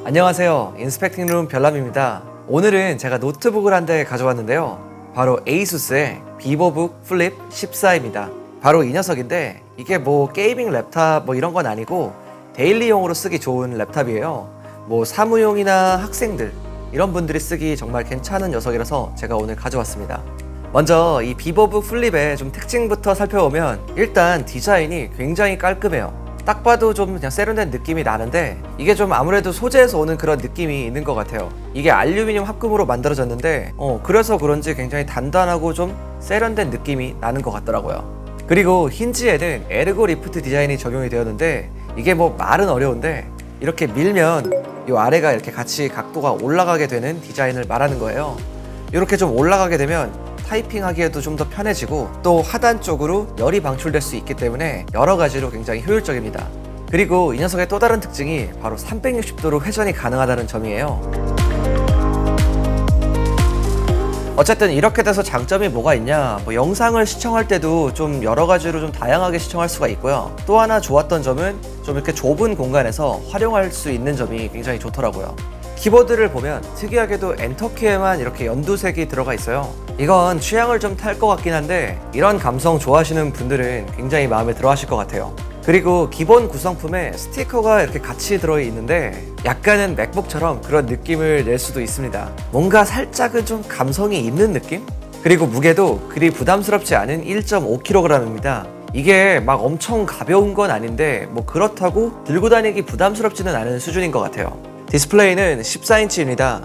안녕하세요. 인스펙팅룸 별남입니다. 오늘은 제가 노트북을 한 대 가져왔는데요. 바로 에이수스의 비보북 플립 14입니다. 바로 이 녀석인데 이게 뭐 게이밍 랩탑 뭐 이런 건 아니고 데일리용으로 쓰기 좋은 랩탑이에요. 뭐 사무용이나 학생들 이런 분들이 쓰기 정말 괜찮은 녀석이라서 제가 오늘 가져왔습니다. 먼저 이 비보북 플립의 좀 특징부터 살펴보면 일단 디자인이 굉장히 깔끔해요. 딱 봐도 좀 그냥 세련된 느낌이 나는데 이게 좀 아무래도 소재에서 오는 그런 느낌이 있는 것 같아요. 이게 알루미늄 합금으로 만들어졌는데 그래서 그런지 굉장히 단단하고 좀 세련된 느낌이 나는 것 같더라고요. 그리고 힌지에는 에르고 리프트 디자인이 적용이 되었는데 이게 뭐 말은 어려운데 이렇게 밀면 이 아래가 이렇게 같이 각도가 올라가게 되는 디자인을 말하는 거예요. 이렇게 좀 올라가게 되면 타이핑 하기에도 좀 더 편해지고 또 하단 쪽으로 열이 방출될 수 있기 때문에 여러 가지로 굉장히 효율적입니다. 그리고 이 녀석의 또 다른 특징이 바로 360도로 회전이 가능하다는 점이에요. 어쨌든 이렇게 돼서 장점이 뭐가 있냐, 영상을 시청할 때도 좀 여러 가지로 좀 다양하게 시청할 수가 있고요. 또 하나 좋았던 점은 좀 이렇게 좁은 공간에서 활용할 수 있는 점이 굉장히 좋더라고요. 키보드를 보면 특이하게도 엔터키에만 이렇게 연두색이 들어가 있어요. 이건 취향을 좀 탈 것 같긴 한데 이런 감성 좋아하시는 분들은 굉장히 마음에 들어 하실 것 같아요. 그리고 기본 구성품에 스티커가 이렇게 같이 들어있는데 약간은 맥북처럼 그런 느낌을 낼 수도 있습니다. 뭔가 살짝은 좀 감성이 있는 느낌? 그리고 무게도 그리 부담스럽지 않은 1.5kg입니다. 이게 막 엄청 가벼운 건 아닌데 뭐 그렇다고 들고 다니기 부담스럽지는 않은 수준인 것 같아요. 디스플레이는 14인치입니다.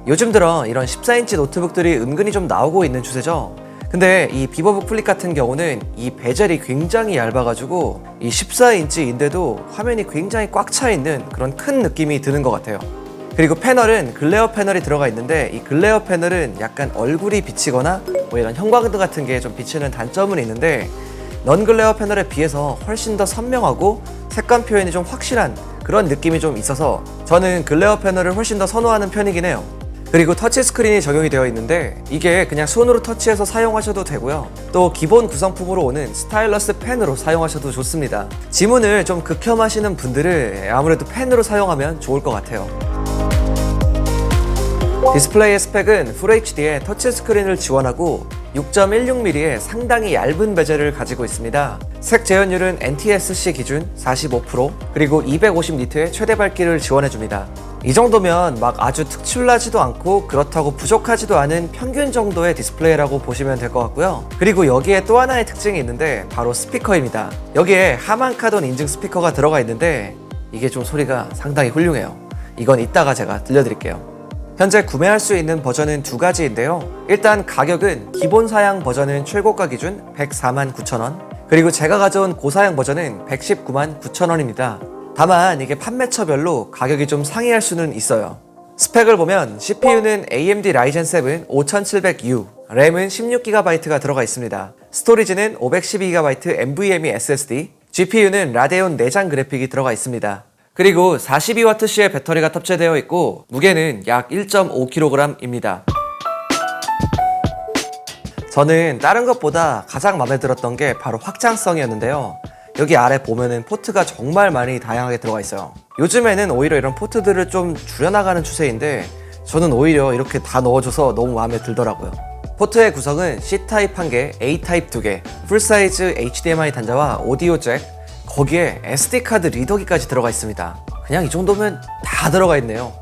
요즘 들어 이런 14인치 노트북들이 은근히 좀 나오고 있는 추세죠. 근데 이 비보북 플립 같은 경우는 이 베젤이 굉장히 얇아가지고 이 14인치인데도 화면이 굉장히 꽉 차 있는 그런 큰 느낌이 드는 것 같아요. 그리고 패널은 글레어 패널이 들어가 있는데 이 글레어 패널은 약간 얼굴이 비치거나 뭐 이런 형광등 같은 게 좀 비치는 단점은 있는데 넌 글레어 패널에 비해서 훨씬 더 선명하고 색감 표현이 좀 확실한 그런 느낌이 좀 있어서 저는 글레어 패널을 훨씬 더 선호하는 편이긴 해요. 그리고 터치 스크린이 적용이 되어 있는데 이게 그냥 손으로 터치해서 사용하셔도 되고요. 또 기본 구성품으로 오는 스타일러스 펜으로 사용하셔도 좋습니다. 지문을 좀 극혐하시는 분들은 아무래도 펜으로 사용하면 좋을 것 같아요. 디스플레이의 스펙은 FHD에 터치 스크린을 지원하고 6.16mm의 상당히 얇은 베젤을 가지고 있습니다. 색 재현율은 NTSC 기준 45%, 그리고 250니트의 최대 밝기를 지원해줍니다. 이 정도면 막 아주 특출나지도 않고 그렇다고 부족하지도 않은 평균 정도의 디스플레이라고 보시면 될 것 같고요. 그리고 여기에 또 하나의 특징이 있는데 바로 스피커입니다. 여기에 하만카돈 인증 스피커가 들어가 있는데 이게 좀 소리가 상당히 훌륭해요. 이건 이따가 제가 들려드릴게요. 현재 구매할 수 있는 버전은 두 가지인데요. 일단 가격은 기본 사양 버전은 최고가 기준 149,000원, 그리고 제가 가져온 고사양 버전은 119,900원입니다. 다만 이게 판매처별로 가격이 좀 상이할 수는 있어요. 스펙을 보면 CPU는 AMD Ryzen 7 5700U, 램은 16GB가 들어가 있습니다. 스토리지는 512GB NVMe SSD, GPU는 라데온 내장 그래픽이 들어가 있습니다. 그리고 42W의 배터리가 탑재되어 있고 무게는 약 1.5kg입니다. 저는 다른 것보다 가장 마음에 들었던 게 바로 확장성이었는데요. 여기 아래 보면은 포트가 정말 많이 다양하게 들어가 있어요. 요즘에는 오히려 이런 포트들을 좀 줄여나가는 추세인데 저는 오히려 이렇게 다 넣어줘서 너무 마음에 들더라고요. 포트의 구성은 C타입 1개, A타입 2개, 풀사이즈 HDMI 단자와 오디오 잭, 거기에 SD카드 리더기까지 들어가 있습니다. 그냥 이 정도면 다 들어가 있네요.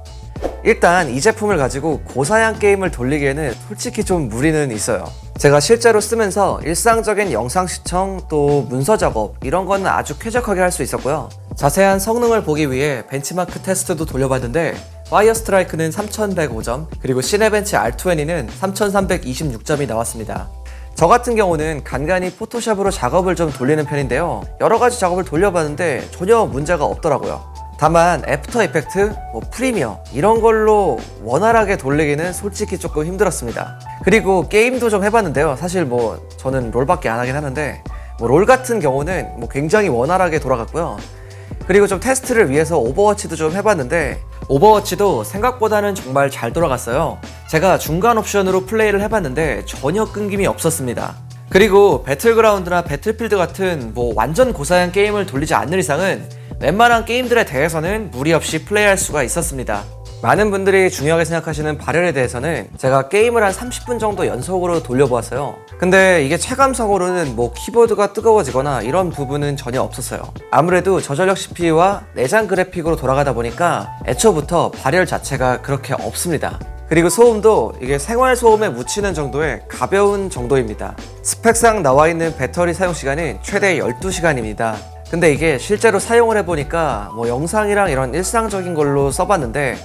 일단 이 제품을 가지고 고사양 게임을 돌리기에는 솔직히 좀 무리는 있어요. 제가 실제로 쓰면서 일상적인 영상 시청 또 문서 작업 이런 거는 아주 쾌적하게 할 수 있었고요. 자세한 성능을 보기 위해 벤치마크 테스트도 돌려봤는데 파이어 스트라이크는 3105점, 그리고 시네벤치 R20는 3326점이 나왔습니다. 저 같은 경우는 간간히 포토샵으로 작업을 좀 돌리는 편인데요. 여러 가지 작업을 돌려봤는데 전혀 문제가 없더라고요. 다만 애프터 이펙트, 프리미어 이런 걸로 원활하게 돌리기는 솔직히 조금 힘들었습니다. 그리고 게임도 좀 해봤는데요. 사실 저는 롤밖에 안 하긴 하는데 롤 같은 경우는 굉장히 원활하게 돌아갔고요. 그리고 좀 테스트를 위해서 오버워치도 좀 해봤는데 오버워치도 생각보다는 정말 잘 돌아갔어요. 제가 중간 옵션으로 플레이를 해봤는데 전혀 끊김이 없었습니다. 그리고 배틀그라운드나 배틀필드 같은 완전 고사양 게임을 돌리지 않는 이상은 웬만한 게임들에 대해서는 무리 없이 플레이할 수가 있었습니다. 많은 분들이 중요하게 생각하시는 발열에 대해서는 제가 게임을 한 30분 정도 연속으로 돌려보았어요. 근데 이게 체감상으로는 뭐 키보드가 뜨거워지거나 이런 부분은 전혀 없었어요. 아무래도 저전력 CPU와 내장 그래픽으로 돌아가다 보니까 애초부터 발열 자체가 그렇게 없습니다. 그리고 소음도 이게 생활 소음에 묻히는 정도의 가벼운 정도입니다. 스펙상 나와 있는 배터리 사용 시간은 최대 12시간입니다. 근데 이게 실제로 사용을 해보니까 뭐 영상이랑 이런 일상적인 걸로 써봤는데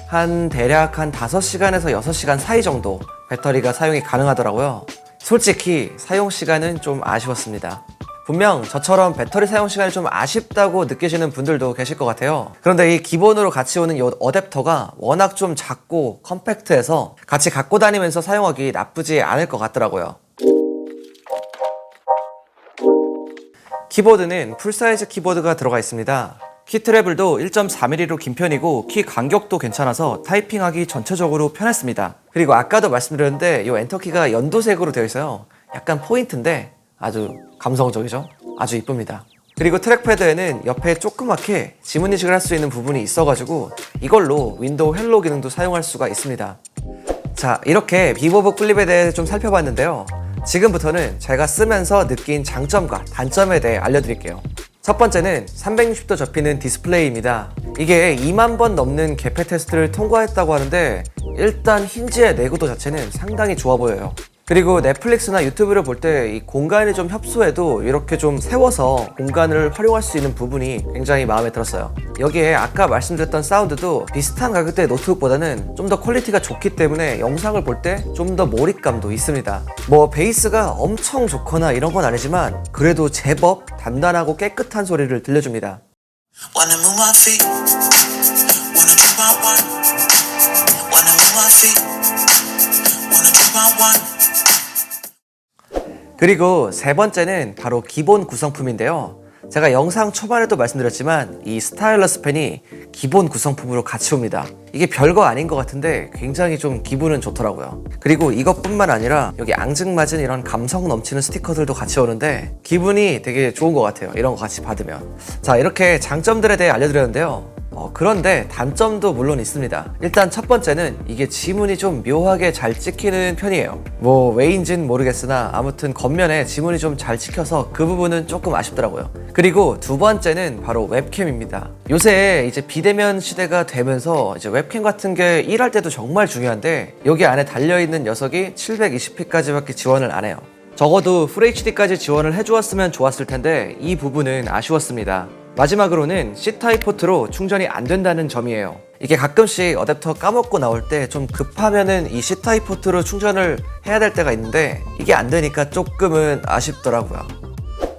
대략 한 5시간에서 6시간 사이 정도 배터리가 사용이 가능하더라고요. 솔직히 사용 시간은 좀 아쉬웠습니다. 분명 저처럼 배터리 사용 시간이 좀 아쉽다고 느끼시는 분들도 계실 것 같아요. 그런데 이 기본으로 같이 오는 이 어댑터가 워낙 좀 작고 컴팩트해서 같이 갖고 다니면서 사용하기 나쁘지 않을 것 같더라고요. 키보드는 풀사이즈 키보드가 들어가 있습니다. 키 트래블도 1.4mm로 긴 편이고 키 간격도 괜찮아서 타이핑하기 전체적으로 편했습니다. 그리고 아까도 말씀드렸는데 이 엔터키가 연두색으로 되어 있어요. 약간 포인트인데 아주 감성적이죠? 아주 이쁩니다. 그리고 트랙패드에는 옆에 조그맣게 지문 인식을 할 수 있는 부분이 있어가지고 이걸로 윈도우 헬로 기능도 사용할 수가 있습니다. 자, 이렇게 비보브 플립에 대해 좀 살펴봤는데요. 지금부터는 제가 쓰면서 느낀 장점과 단점에 대해 알려드릴게요. 첫 번째는 360도 접히는 디스플레이입니다. 이게 2만 번 넘는 개폐 테스트를 통과했다고 하는데 일단 힌지의 내구도 자체는 상당히 좋아 보여요. 그리고 넷플릭스나 유튜브를 볼 때 이 공간이 좀 협소해도 이렇게 좀 세워서 공간을 활용할 수 있는 부분이 굉장히 마음에 들었어요. 여기에 아까 말씀드렸던 사운드도 비슷한 가격대의 노트북보다는 좀 더 퀄리티가 좋기 때문에 영상을 볼 때 좀 더 몰입감도 있습니다. 뭐 베이스가 엄청 좋거나 이런 건 아니지만 그래도 제법 단단하고 깨끗한 소리를 들려줍니다. Wanna move my feet, wanna do my one, wanna move my feet, wanna do my one. 그리고 세 번째는 바로 기본 구성품인데요. 제가 영상 초반에도 말씀드렸지만 이 스타일러스 펜이 기본 구성품으로 같이 옵니다. 이게 별거 아닌 것 같은데 굉장히 좀 기분은 좋더라고요. 그리고 이것뿐만 아니라 여기 앙증맞은 이런 감성 넘치는 스티커들도 같이 오는데 기분이 되게 좋은 것 같아요. 이런 거 같이 받으면. 자, 이렇게 장점들에 대해 알려드렸는데요. 그런데 단점도 물론 있습니다. 일단 첫 번째는 이게 지문이 좀 묘하게 잘 찍히는 편이에요. 뭐 왜인진 모르겠으나 아무튼 겉면에 지문이 좀 잘 찍혀서 그 부분은 조금 아쉽더라고요. 그리고 두 번째는 바로 웹캠입니다. 요새 이제 비대면 시대가 되면서 이제 웹캠 같은 게 일할 때도 정말 중요한데 여기 안에 달려있는 녀석이 720p까지밖에 지원을 안 해요. 적어도 FHD까지 지원을 해주었으면 좋았을 텐데 이 부분은 아쉬웠습니다. 마지막으로는 C타입 포트로 충전이 안 된다는 점이에요. 이게 가끔씩 어댑터 까먹고 나올 때 좀 급하면은 이 C타입 포트로 충전을 해야 될 때가 있는데 이게 안 되니까 조금은 아쉽더라고요.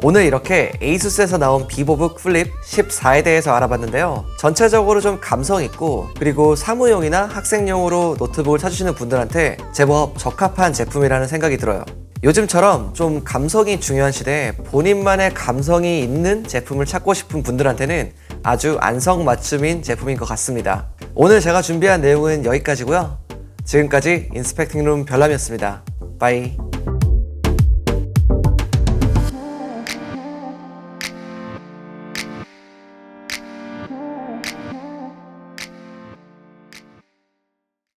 오늘 이렇게 에이수스에서 나온 비보북 플립 14에 대해서 알아봤는데요. 전체적으로 좀 감성 있고 그리고 사무용이나 학생용으로 노트북을 찾으시는 분들한테 제법 적합한 제품이라는 생각이 들어요. 요즘처럼 좀 감성이 중요한 시대에 본인만의 감성이 있는 제품을 찾고 싶은 분들한테는 아주 안성맞춤인 제품인 것 같습니다. 오늘 제가 준비한 내용은 여기까지고요. 지금까지 인스펙팅룸 별남이었습니다. 바이.